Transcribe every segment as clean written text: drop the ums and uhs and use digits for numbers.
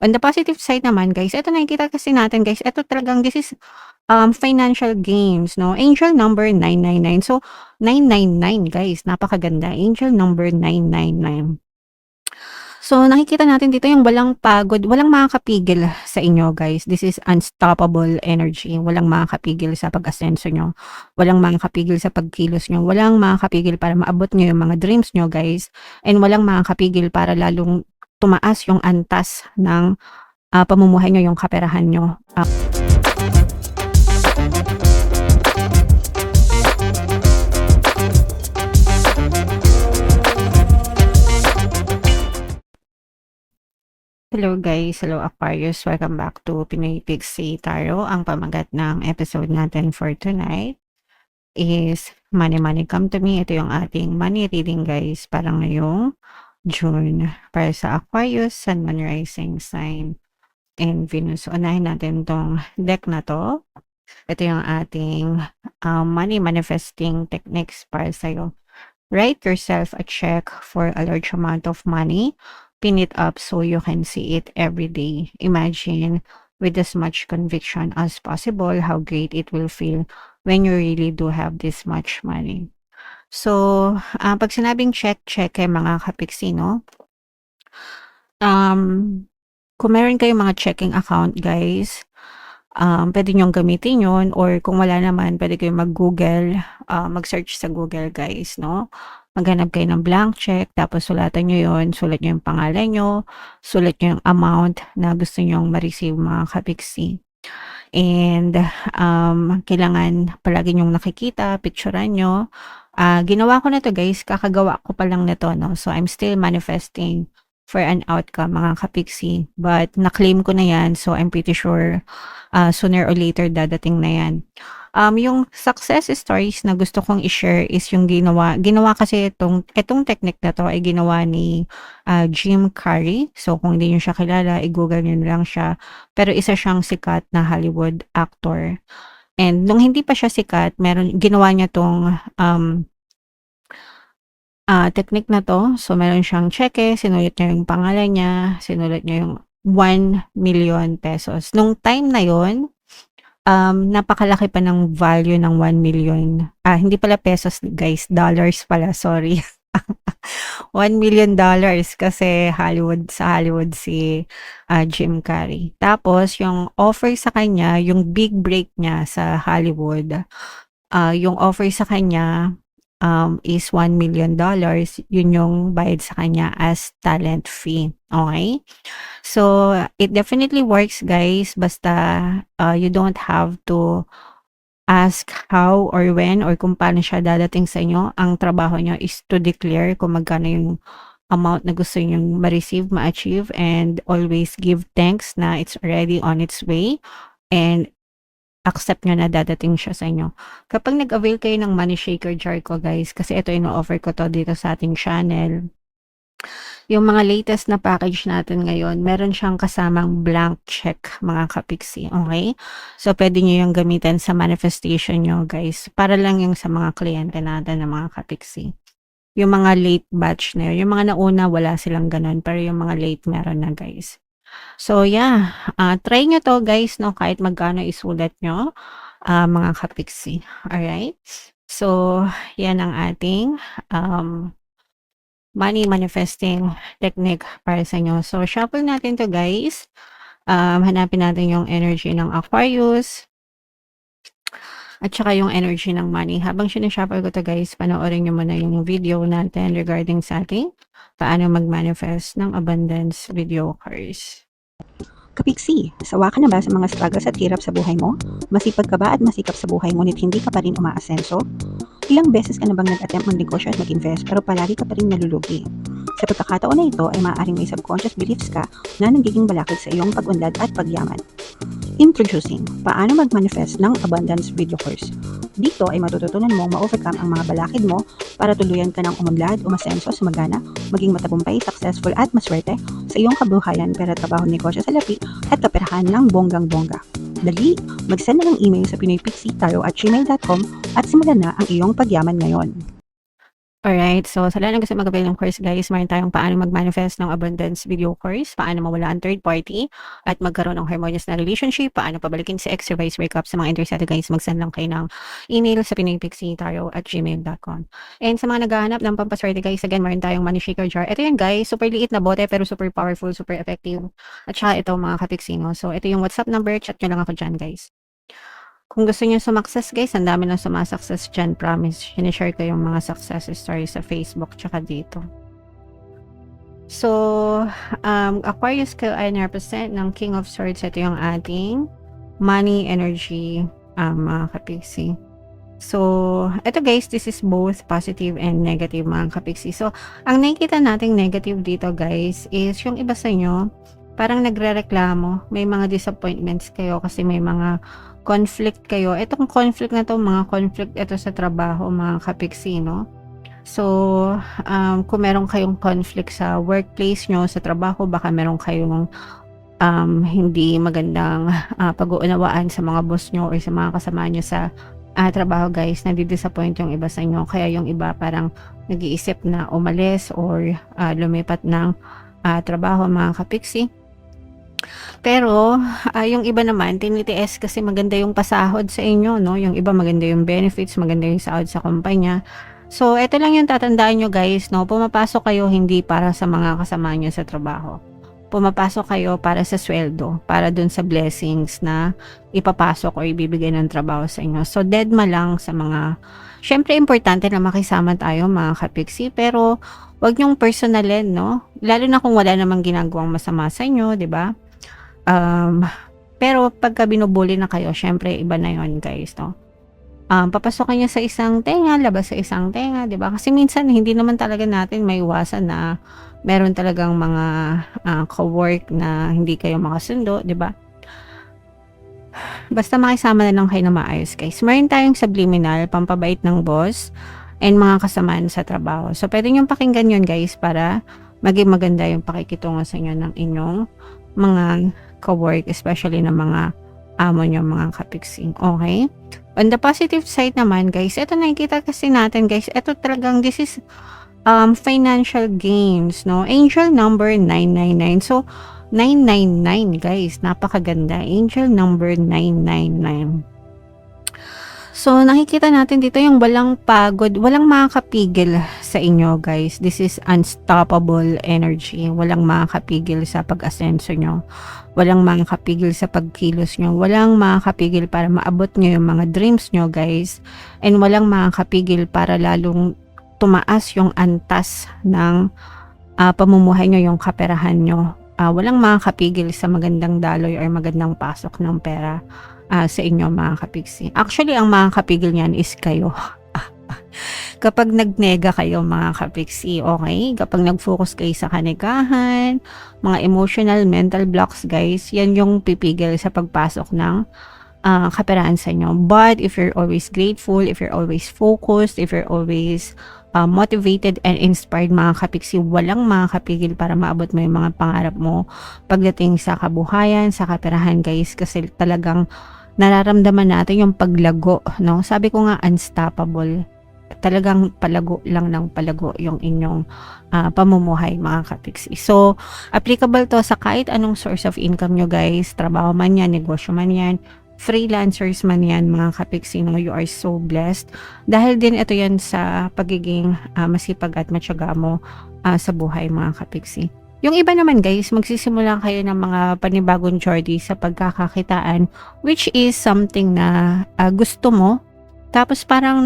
On the positive side naman guys, eto nakikita kasi natin guys, eto talagang this is, financial gains 'no, angel number 999. So, 999 guys, napakaganda, angel number 999. So, nakikita natin dito yung walang pagod, walang makakapigil sa inyo guys. This is unstoppable energy. Walang makakapigil sa pag-asenso nyo. Walang makakapigil sa pagkilos nyo. Walang makakapigil para maabot nyo yung mga dreams nyo guys. And walang makakapigil para lalong tumaas yung antas ng pamumuhay nyo, yung kaperahan nyo. Hello guys, hello Aquarius, welcome back to Pinoy Pixie Tarot. Ang pamagat ng episode natin for tonight is Money Money Come to Me. Ito yung ating money reading guys para ngayong June para sa Aquarius, Sun, Moon, Rising Sign, and Venus. Unahin natin tong deck na to. Ito yung ating money manifesting techniques para sa'yo. Write yourself a check for a large amount of money. Pin it up so you can see it every day. Imagine with as much conviction as possible how great it will feel when you really do have this much money. So, pag sinabing check mga kapiksi, no? Kung meron kayong mga checking account, guys, pwede nyong gamitin yun, or kung wala naman, pwede kayong mag-Google, mag-search sa Google, guys, no? Maghanap kayo ng blank check, tapos sulatan nyo yun, sulat nyo yung pangalan nyo, sulat nyo yung amount na gusto nyong ma-receive mga kapiksi. And, kailangan palagi nyong nakikita, picturean nyo. Ginawa ko na to guys, kakagawa ko pa lang na to, no? So, I'm still manifesting for an outcome, mga kapiksi. But, na-claim ko na yan, so I'm pretty sure sooner or later dadating na yan. Yung success stories na gusto kong i-share is yung ginawa kasi itong technique na to ay ginawa ni Jim Carrey. So, kung hindi nyo siya kilala, i-google nyo lang siya. Pero isa siyang sikat na Hollywood actor. And nung hindi pa siya sikat, ginawa niya tong technique na to. So, meron siyang cheque, sinulat niya yung pangalan niya, sinulat niya yung 1 million pesos. Nung time na yon, napakalaki pa ng value ng 1 million. Hindi pala pesos guys, dollars pala, sorry. $1 million kasi sa Hollywood si Jim Carrey. Tapos, yung offer sa kanya, yung big break niya sa Hollywood, yung offer sa kanya is $1 million. Yun yung bayad sa kanya as talent fee. Okay? So, it definitely works, guys. Basta, you don't have to ask how or when or kung paano siya dadating sa inyo. Ang trabaho nyo is to declare kung magkano yung amount na gusto nyo ma-receive, ma-achieve, and always give thanks na it's already on its way, and accept nyo na dadating siya sa inyo. Kapag nag-avail kayo ng Money Shaker Jar ko, guys, kasi ito ino-offer ko to dito sa ating channel, yung mga latest na package natin ngayon, meron siyang kasamang blank check, mga kapiksi, okay? So, pwede nyo yung gamitin sa manifestation nyo, guys, para lang yung sa mga kliyente natin na mga kapiksi. Yung mga late batch na yun, yung mga nauna, wala silang ganun, pero yung mga late meron na, guys. So, yeah, try nyo to, guys, no, kahit magkano isulat nyo, mga kapiksi, alright? So, yan ang ating, money manifesting technique para sa inyo. So, shuffle natin to guys. Hanapin natin yung energy ng Aquarius. At saka yung energy ng money. Habang sinashuffle ko to guys, panoorin nyo muna yung video natin regarding sa ating paano mag-manifest ng abundance video cards. Kapiksi, sawa ka na ba sa mga struggles at hirap sa buhay mo? Masipag ka ba at masikap sa buhay ngunit hindi ka pa rin umaasenso? Ilang beses ka na bang nag-attempt mag-negosyo at mag-invest pero palagi ka pa rin nalulugi? Sa pagkakataon na ito ay maaaring may subconscious beliefs ka na nagiging balakid sa iyong pag-unlad at pagyaman. Introducing, paano mag-manifest ng abundance video course. Dito ay matututunan mong ma-overcome ang mga balakid mo para tuluyan ka ng umunlad, umasenso, sumagana, maging matagumpay, successful at maswerte sa iyong kabuhayan, pera, trabaho, negosyo, salapi at kaperahan ng bonggang-bongga. Dali, mag-send na ng email sa pinoypixie@gmail.com at simulan na ang iyong pagyaman ngayon. Alright, so sa lahat ng gusto mag-avail ng course guys, meron tayong paano mag-manifest ng abundance video course, paano mawala ang third party, at magkaroon ng harmonious na relationship, paano pabalikin si ex, reverse breakup. Sa mga interesado guys, mag-send lang kayo ng email sa pinaypixietarot@gmail.com. And sa mga naghahanap ng pampaswerte guys, again, meron tayong money shaker jar. Ito yan guys, super liit na bote pero super powerful, super effective. At saka ito mga kapixino. So ito yung WhatsApp number, chat nyo lang ako dyan guys. Kung gusto niyo sumakses guys, ang dami ng sumasakses dyan, promise. Sinishare ko yung mga success stories sa Facebook tsaka dito. So, Aquarius ko ay na-represent ng King of Swords. Ito yung ating money energy, mga kapiksi. So, ito guys, this is both positive and negative mga kapiksi. So, ang nakikita nating negative dito guys is yung iba sa inyo, parang nagre-reklamo, may mga disappointments kayo kasi may mga conflict kayo. Itong conflict na to, mga conflict ito sa trabaho, mga kapiksi, no? So, kung meron kayong conflict sa workplace nyo, sa trabaho, baka meron kayong hindi magandang pag-uunawaan sa mga boss nyo or sa mga kasama nyo sa trabaho guys, nadi-disappoint yung iba sa inyo. Kaya yung iba parang nag-iisip na umalis or lumipat ng trabaho, mga kapiksi. Pero, yung iba naman, tinitiis kasi maganda yung pasahod sa inyo, no? Yung iba maganda yung benefits, maganda yung sahod sa kumpanya. So, ito lang yung tatandaan nyo guys, no? Pumapasok kayo hindi para sa mga kasama nyo sa trabaho. Pumapasok kayo para sa sweldo, para dun sa blessings na ipapasok o ibibigay ng trabaho sa inyo. So, deadma lang sa mga... Syempre, importante na makisama tayo, mga kapiksi, pero wag nyong personalin, no? Lalo na kung wala namang ginagawang masama sa inyo, di ba? Pero pagka binubuli na kayo, syempre iba na yon guys, no? Papasokan niya sa isang tenga, labas sa isang tenga, 'di ba? Kasi minsan hindi naman talaga natin maiwasan na meron talagang mga co-work na hindi kayo makasundo, 'di ba? Basta makisama na lang kayo na maayos, guys. Meron tayong subliminal, pampabait ng boss, and mga kasamaan sa trabaho. So, pwede nyo pakinggan yun, guys, para maging maganda yung pakikitungo sa inyo ng inyong mga ka-work, especially ng mga amo nyo, mga kapiksing. Okay? On the positive side naman, guys, ito nakikita kasi natin, guys, ito talagang, this is financial gains, no? Angel number 999. So, 999, guys. Napakaganda. Angel number 999. So, nakikita natin dito yung walang pagod, walang makakapigil sa inyo, guys. This is unstoppable energy. Walang makakapigil sa pag-asenso nyo. Walang makakapigil sa pagkilos nyo. Walang makakapigil para maabot nyo yung mga dreams nyo, guys. And walang makakapigil para lalong tumaas yung antas ng pamumuhay nyo, yung kaperahan nyo. Walang makakapigil sa magandang daloy or magandang pasok ng pera sa inyo, mga kapiksi. Actually, ang makakapigil niyan is kayo. Kapag nagnega kayo, mga kapiksi, okay? Kapag nag-focus kayo sa kanikahan, mga emotional, mental blocks, guys, yan yung pipigil sa pagpasok ng kaperahan sa inyo. But if you're always grateful, if you're always focused, if you're always motivated and inspired, mga kapiksi, walang makakapigil para maabot mo yung mga pangarap mo pagdating sa kabuhayan, sa kaperahan, guys, kasi talagang nararamdaman natin yung paglago, no? Sabi ko nga, unstoppable. Talagang palago lang ng palago yung inyong pamumuhay, mga kapiksi. So, applicable to sa kahit anong source of income nyo, guys. Trabaho man yan, negosyo man yan, freelancers man yan, mga kapiksi, no? You are so blessed. Dahil din ito yan sa pagiging masipag at matyaga mo sa buhay, mga kapiksi. Yung iba naman, guys, magsisimula kayo ng mga panibagong journey sa pagkakakitaan, which is something na gusto mo. Tapos parang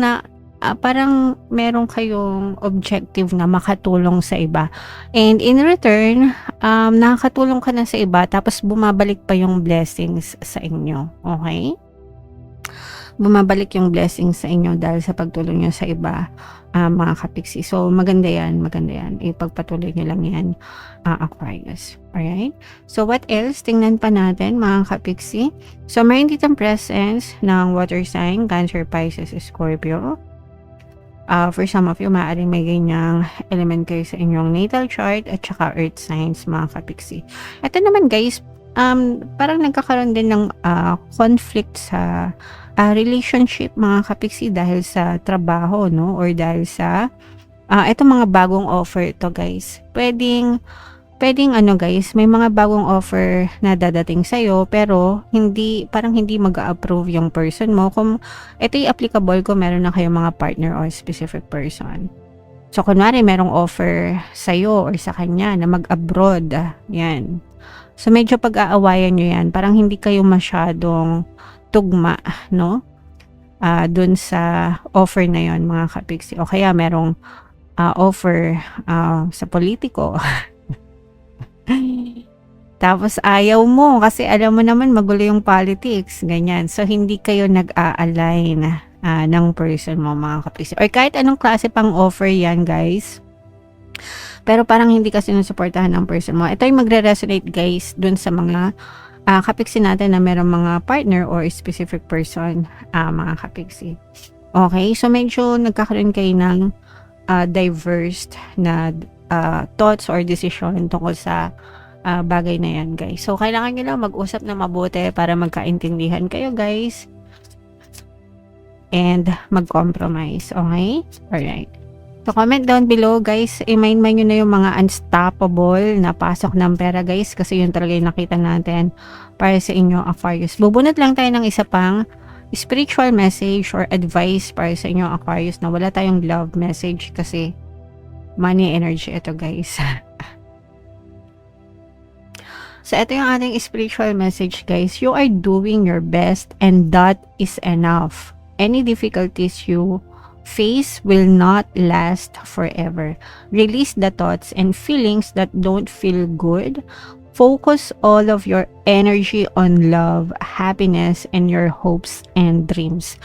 meron kayong objective na makatulong sa iba. And in return, nakakatulong ka na sa iba, tapos bumabalik pa yung blessings sa inyo. Okay? Bumabalik yung blessings sa inyo dahil sa pagtulong nyo sa iba, mga kapiksi. So, maganda yan, maganda yan. Ipagpatuloy nyo lang yan, Aquarius. Alright? So, what else? Tingnan pa natin, mga kapiksi. So, mayroon ditong presence ng water sign, Cancer, Pisces, Scorpio. For some of you, maaaring may ganyang element kayo sa inyong natal chart at saka earth signs, mga kapiksi. Ito naman, guys, parang nagkakaroon din ng conflict sa relationship, mga kapiksi, dahil sa trabaho, no? Or dahil sa Ito mga bagong offer ito guys. Pwedeng ano guys, may mga bagong offer na dadating sa'yo pero parang hindi mag-a-approve yung person mo. Kung ito'y applicable kung meron na kayong mga partner or specific person. So, kunwari merong offer sa'yo or sa kanya na mag-abroad. Yan. So, medyo pag-aawayan nyo yan. Parang hindi kayo masyadong tugma, no? Dun sa offer na yon mga kapiksi. O kaya merong offer sa politiko. Tapos ayaw mo kasi alam mo naman magulo yung politics, ganyan. So, hindi kayo nag-a-align ng person mo mga kapiksi. Or kahit anong klase pang offer yan guys. Pero parang hindi ka sinusuportahan ng person mo. Ito ay magre-resonate guys dun sa mga kapiksi natin na merong mga partner or specific person mga kapiksi. Okay, so medyo nagkakaroon kayo ng diverse na thoughts or decision tungkol sa bagay na yan guys. So kailangan nyo lang mag-usap na mabuti para magkaintindihan kayo guys and mag-compromise. Okay? Alright. So comment down below guys, i-mind nyo na yung mga unstoppable na pasok ng pera guys kasi yun talaga yung nakita natin para sa inyo Aquarius. Bubunot lang tayo ng isa pang spiritual message or advice para sa inyo Aquarius na wala tayong love message kasi money energy ito guys. So ito yung ating spiritual message guys. You are doing your best and that is enough. Any difficulties you face will not last forever. Release the thoughts and feelings that don't feel good. Focus all of your energy on love, happiness, and your hopes and dreams.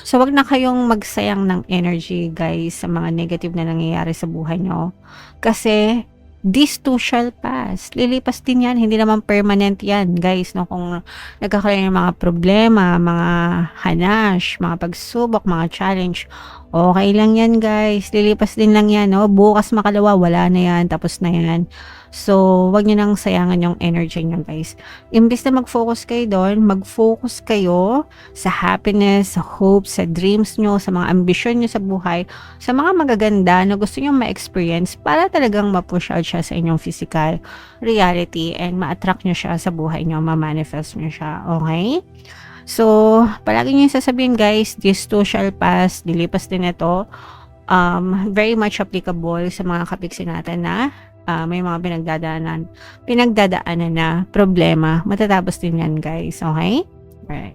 So, wag na kayong magsayang ng energy, guys, sa mga negative na nangyayari sa buhay nyo. Kasi, this too shall pass. Lilipas din yan. Hindi naman permanent yan, guys. No? Kung nagkakaroon ng mga problema, mga hanash, mga pagsubok, mga challenge, okay lang yan, guys. Lilipas din lang yan. No? Bukas makalawa, wala na yan. Tapos na yan. So, wag nyo nang sayangan yung energy nyo, guys. Imbis na mag-focus kayo doon, mag-focus kayo sa happiness, sa hope, sa dreams nyo, sa mga ambisyon nyo sa buhay, sa mga magaganda na gusto nyo ma-experience para talagang ma-push out siya sa inyong physical reality and ma-attract nyo siya sa buhay nyo, ma-manifest nyo siya. Okay? So, palagi nyo sasabihin, guys, this too shall pass. Dilipas din ito. Very much applicable sa mga kapiksi natin na may mga pinagdadaanan na problema. Matatapos din yan, guys. Okay? Alright.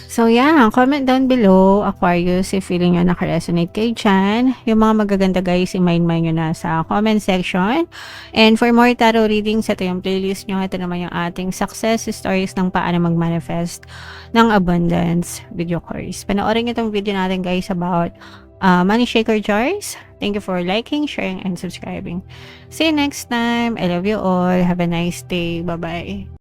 So, yeah. Comment down below, Aquarius, if feeling nyo nakaresonate kayo dyan. Yung mga magaganda, guys, i-mind nyo na sa comment section. And for more tarot readings, ito yung playlist nyo. Ito naman yung ating success stories ng paano mag-manifest ng abundance video course. Panoorin nyo itong video natin, guys, about money shaker jars. Thank you for liking, sharing, and subscribing. See you next time. I love you all. Have a nice day. Bye-bye.